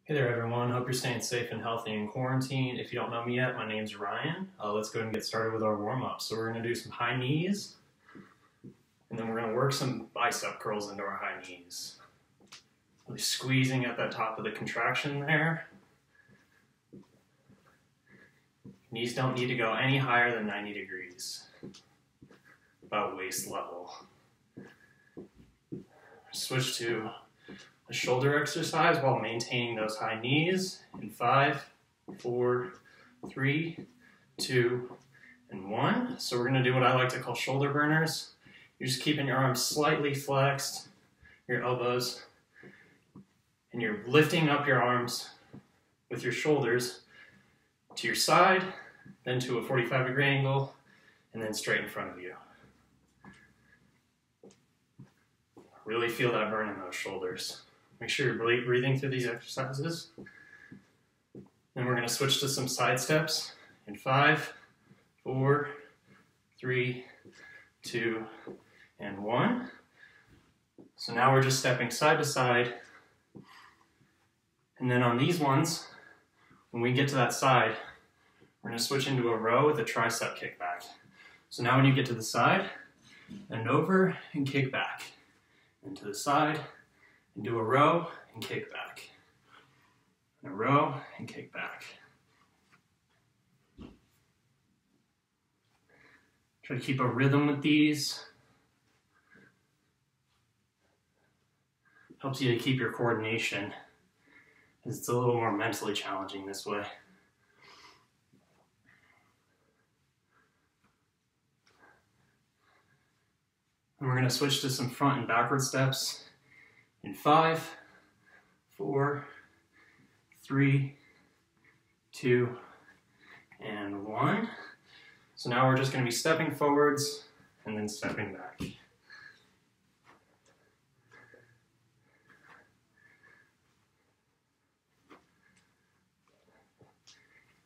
Hey there everyone, hope you're staying safe and healthy in quarantine. If you don't know me yet, my name's Ryan. Let's go ahead and get started with our warm-up. So we're going to do some high knees, and then we're going to work some bicep curls into our high knees. Really squeezing at that top of the contraction there. Knees don't need to go any higher than 90 degrees, about waist level. Switch to a shoulder exercise while maintaining those high knees in 5, 4, 3, 2, and 1. So we're going to do what I like to call shoulder burners. You're just keeping your arms slightly flexed, your elbows, and you're lifting up your arms with your shoulders to your side, then to a 45-degree angle, and then straight in front of you. Really feel that burn in those shoulders. Make sure you're breathing through these exercises. Then we're going to switch to some side steps in 5, 4, 3, 2, and 1. So now we're just stepping side to side. And then on these ones, when we get to that side, we're going to switch into a row with a tricep kickback. So now when you get to the side, bend over and kick back. And to the side, and do a row and kick back. And a row and kick back. Try to keep a rhythm with these. Helps you to keep your coordination, as it's a little more mentally challenging this way. And we're going to switch to some front and backward steps in 5, 4, 3, 2, and 1. So now we're just going to be stepping forwards and then stepping back.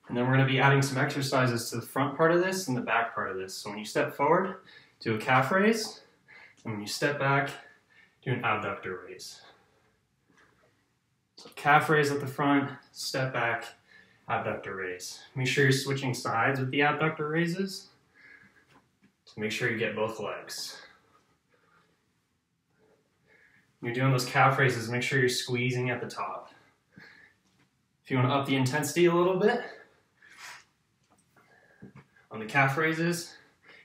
And then we're going to be adding some exercises to the front part of this and the back part of this. So when you step forward, do a calf raise, and when you step back, do an abductor raise. So calf raise at the front, step back, abductor raise. Make sure you're switching sides with the abductor raises to make sure you get both legs. When you're doing those calf raises, make sure you're squeezing at the top. If you want to up the intensity a little bit, on the calf raises,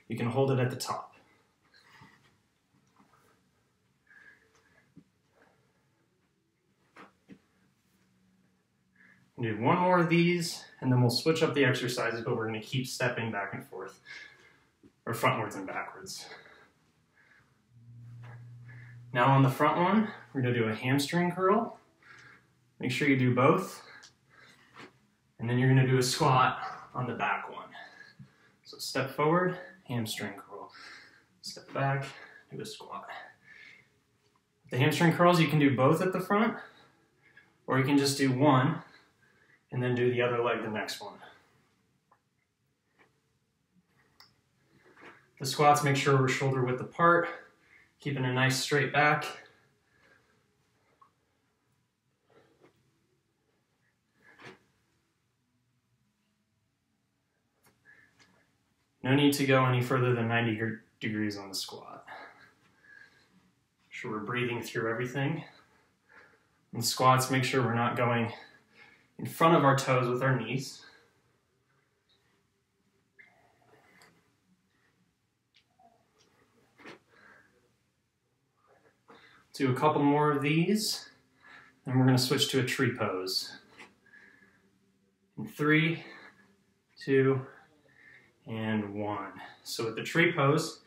you can hold it at the top. Do one more of these, and then we'll switch up the exercises, but we're going to keep stepping back and forth, or frontwards and backwards. Now on the front one, we're going to do a hamstring curl. Make sure you do both. And then you're going to do a squat on the back one. So step forward, hamstring curl. Step back, do a squat. The hamstring curls, you can do both at the front, or you can just do one, and then do the other leg the next one. The squats, make sure we're shoulder width apart, keeping a nice straight back. No need to go any further than 90 degrees on the squat. Make sure we're breathing through everything. On the squats, make sure we're not going in front of our toes with our knees. Do a couple more of these, and we're going to switch to a tree pose. In 3, 2, and 1. So with the tree pose,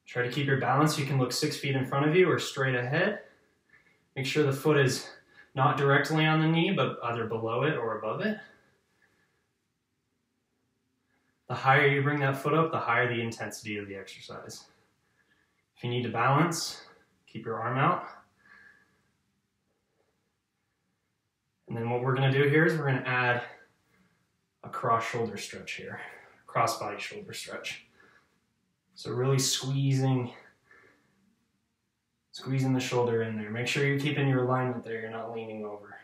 try to keep your balance. You can look 6 feet in front of you or straight ahead. Make sure the foot is not directly on the knee, but either below it or above it. The higher you bring that foot up, the higher the intensity of the exercise. If you need to balance, keep your arm out. And then what we're going to do here is we're going to add a cross shoulder stretch here, cross body shoulder stretch. So really squeezing Squeezing the shoulder in there. Make sure you're keeping your alignment there, you're not leaning over.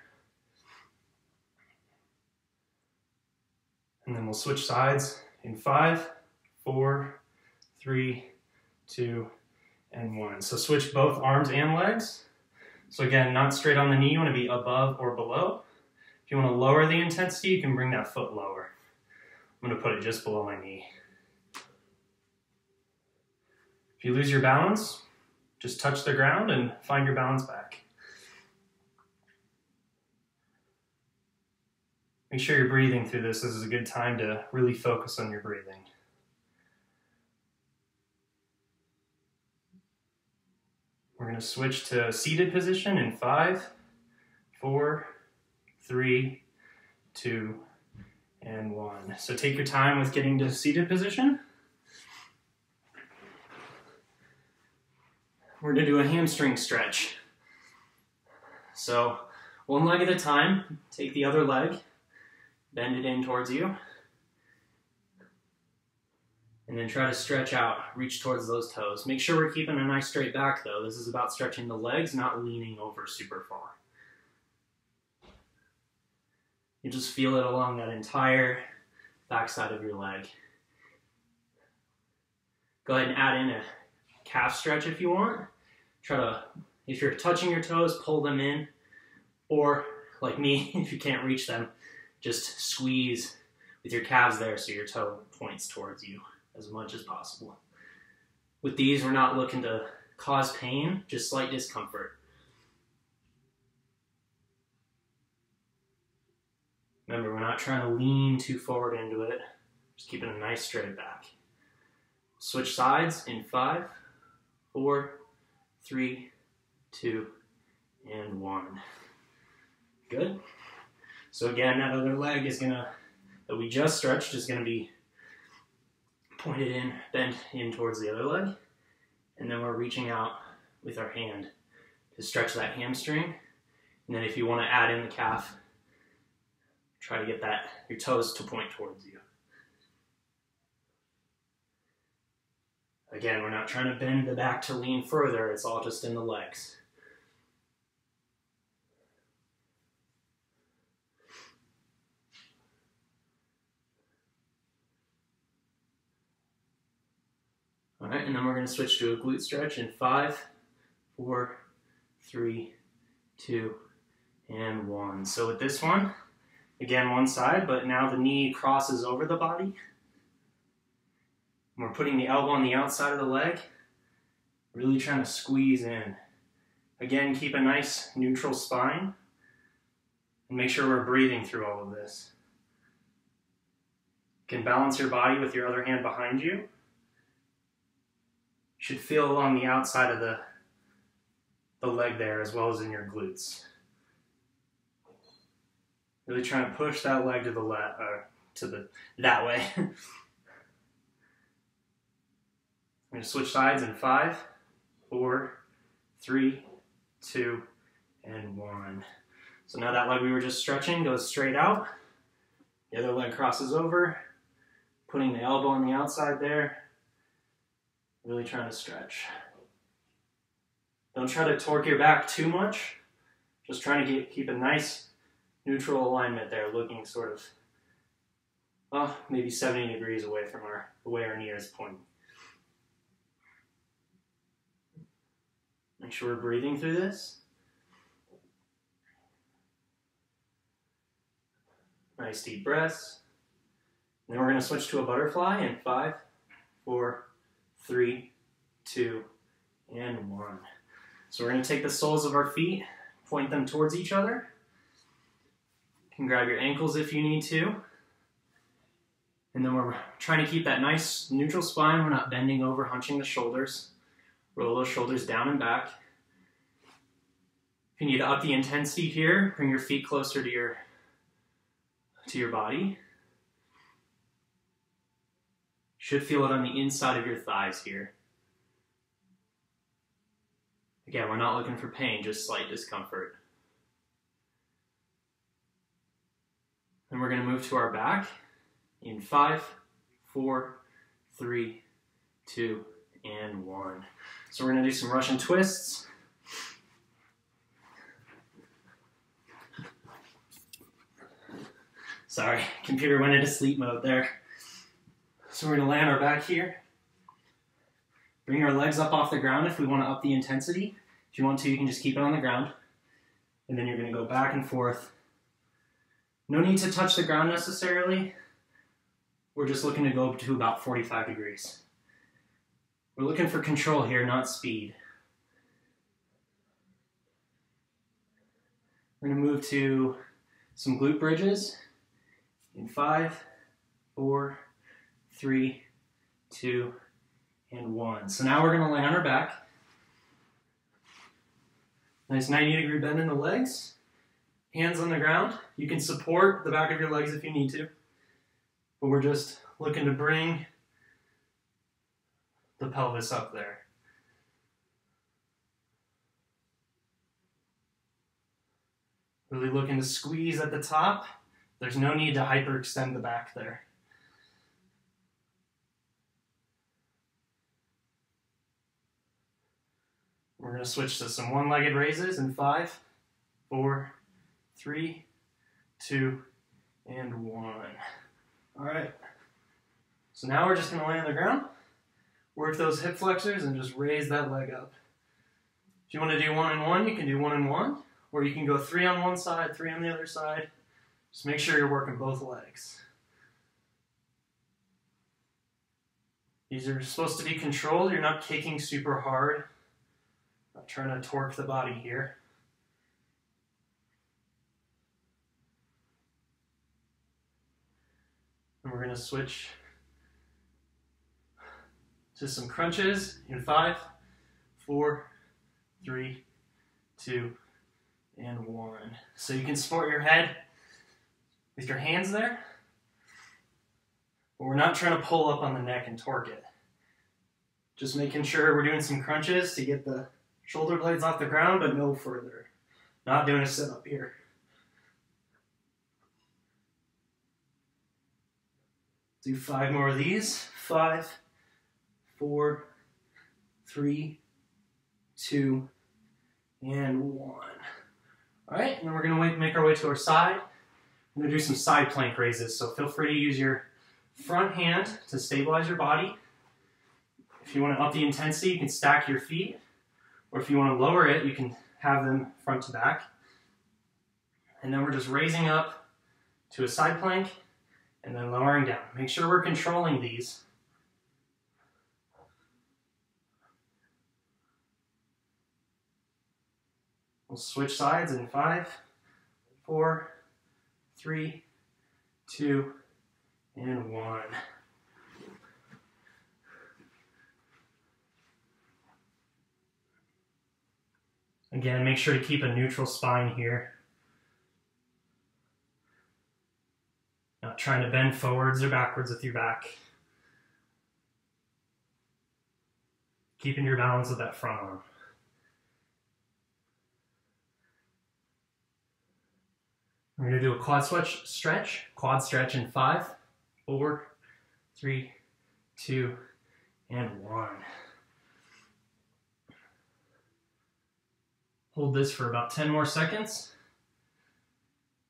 And then we'll switch sides in 5, 4, 3, 2, and 1. So switch both arms and legs. So again, not straight on the knee, you want to be above or below. If you want to lower the intensity, you can bring that foot lower. I'm going to put it just below my knee. If you lose your balance, just touch the ground and find your balance back. Make sure you're breathing through this. This is a good time to really focus on your breathing. We're going to switch to seated position in 5, 4, 3, 2, and 1. So take your time with getting to seated position. We're going to do a hamstring stretch. So one leg at a time, take the other leg, bend it in towards you, and then try to stretch out, reach towards those toes. Make sure we're keeping a nice straight back though. This is about stretching the legs, not leaning over super far. You just feel it along that entire backside of your leg. Go ahead and add in a calf stretch if you want. Try to, if you're touching your toes, pull them in, or like me, if you can't reach them, just squeeze with your calves there so your toe points towards you as much as possible. With these, we're not looking to cause pain, just slight discomfort. Remember, we're not trying to lean too forward into it, just keeping a nice straight back. Switch sides in 5, 4, 3, 2, and 1. Good. So again, that other leg is that we just stretched is gonna be pointed in, bent in towards the other leg. And then we're reaching out with our hand to stretch that hamstring. And then if you wanna add in the calf, try to get your toes to point towards you. Again, we're not trying to bend the back to lean further, it's all just in the legs. All right, and then we're going to switch to a glute stretch in 5, 4, 3, 2, and 1. So with this one, again, one side, but now the knee crosses over the body. And we're putting the elbow on the outside of the leg, really trying to squeeze in. Again, keep a nice neutral spine, and make sure we're breathing through all of this. You can balance your body with your other hand behind you. Should feel along the outside of the leg there as well as in your glutes. Really trying to push that leg to the left, that way. I'm going to switch sides in 5, 4, 3, 2, and 1. So now that leg we were just stretching goes straight out. The other leg crosses over, putting the elbow on the outside there. Really trying to stretch. Don't try to torque your back too much. Just trying to keep a nice neutral alignment there, looking sort of, well, maybe 70 degrees away from the way our knee is pointing. Make sure we're breathing through this. Nice deep breaths. And then we're going to switch to a butterfly in 5, 4, 3, 2, and 1. So we're going to take the soles of our feet, point them towards each other. You can grab your ankles if you need to. And then we're trying to keep that nice neutral spine. We're not bending over, hunching the shoulders. Roll those shoulders down and back. If you need to up the intensity here, bring your feet closer to your body. Should feel it on the inside of your thighs here. Again, we're not looking for pain, just slight discomfort. And we're going to move to our back in 5, 4, 3, 2, and 1. So we're going to do some Russian twists. Sorry, computer went into sleep mode there. So we're gonna land our back here. Bring our legs up off the ground if we want to up the intensity. If you want to, you can just keep it on the ground. And then you're gonna go back and forth. No need to touch the ground necessarily. We're just looking to go up to about 45 degrees. We're looking for control here, not speed. We're gonna move to some glute bridges in 5, 4, 3, 2, and 1. So now we're gonna lay on our back. Nice 90-degree bend in the legs. Hands on the ground. You can support the back of your legs if you need to. But we're just looking to bring the pelvis up there. Really looking to squeeze at the top. There's no need to hyperextend the back there. We're going to switch to some one-legged raises in 5, 4, 3, 2, and 1. All right. So now we're just going to lay on the ground, work those hip flexors, and just raise that leg up. If you want to do 1 and 1, you can do 1 and 1, or you can go 3 on one side, 3 on the other side. Just make sure you're working both legs. These are supposed to be controlled. You're not kicking super hard. Not trying to torque the body here. And we're going to switch to some crunches in 5, 4, 3, 2, and 1. So you can support your head with your hands there, but we're not trying to pull up on the neck and torque it. Just making sure we're doing some crunches to get the shoulder blades off the ground, but no further. Not doing a sit-up here. Do 5 more of these. 5, 4, 3, 2, and 1. All right, and then we're going to make our way to our side. I'm going to do some side plank raises, so feel free to use your front hand to stabilize your body. If you want to up the intensity, you can stack your feet, or if you want to lower it, you can have them front to back. And then we're just raising up to a side plank, and then lowering down. Make sure we're controlling these. We'll switch sides in 5, 4, 3, 2, and 1. Again, make sure to keep a neutral spine here. Not trying to bend forwards or backwards with your back. Keeping your balance with that front arm. We're going to do a quad stretch in 5, 4, 3, 2, and 1. Hold this for about 10 more seconds.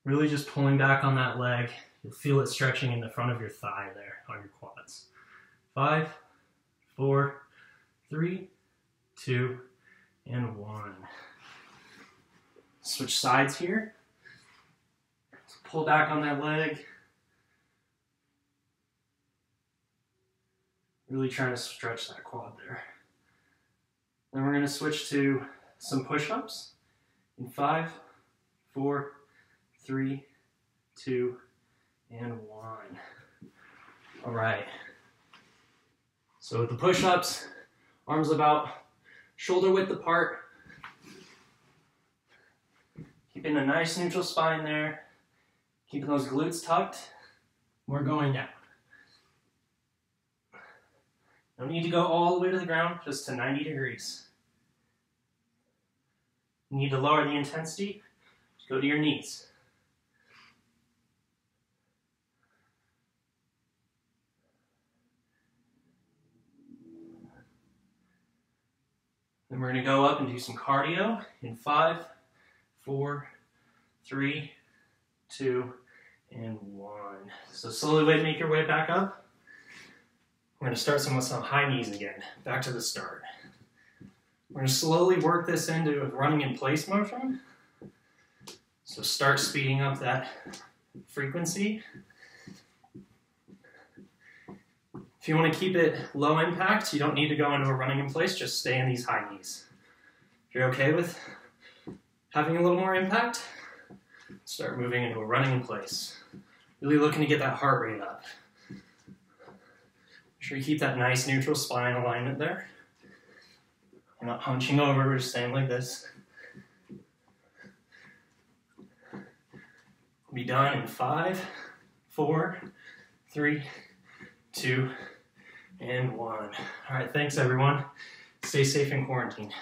Really just pulling back on that leg. You'll feel it stretching in the front of your thigh there on your quads. 5, 4, 3, 2, and 1. Switch sides here. So pull back on that leg. Really trying to stretch that quad there. Then we're going to switch to some push-ups in 5, 4, 3, 2, and 1. All right. So with the push-ups, arms about shoulder width apart. Keeping a nice neutral spine there. Keeping those glutes tucked. We're going down. No need to go all the way to the ground, just to 90 degrees. You need to lower the intensity, just go to your knees. Then we're going to go up and do some cardio in 5, 4, 3, 2, and 1. So slowly make your way back up. We're gonna start with some high knees again. Back to the start. We're gonna slowly work this into a running in place motion. So start speeding up that frequency. If you want to keep it low impact, you don't need to go into a running in place, just stay in these high knees. If you're okay with having a little more impact, start moving into a running in place. Really looking to get that heart rate up. Make sure you keep that nice neutral spine alignment there. You're not hunching over, we're just staying like this. We'll be done in 5, 4, 3, 2, and 1. All right, thanks everyone. Stay safe in quarantine.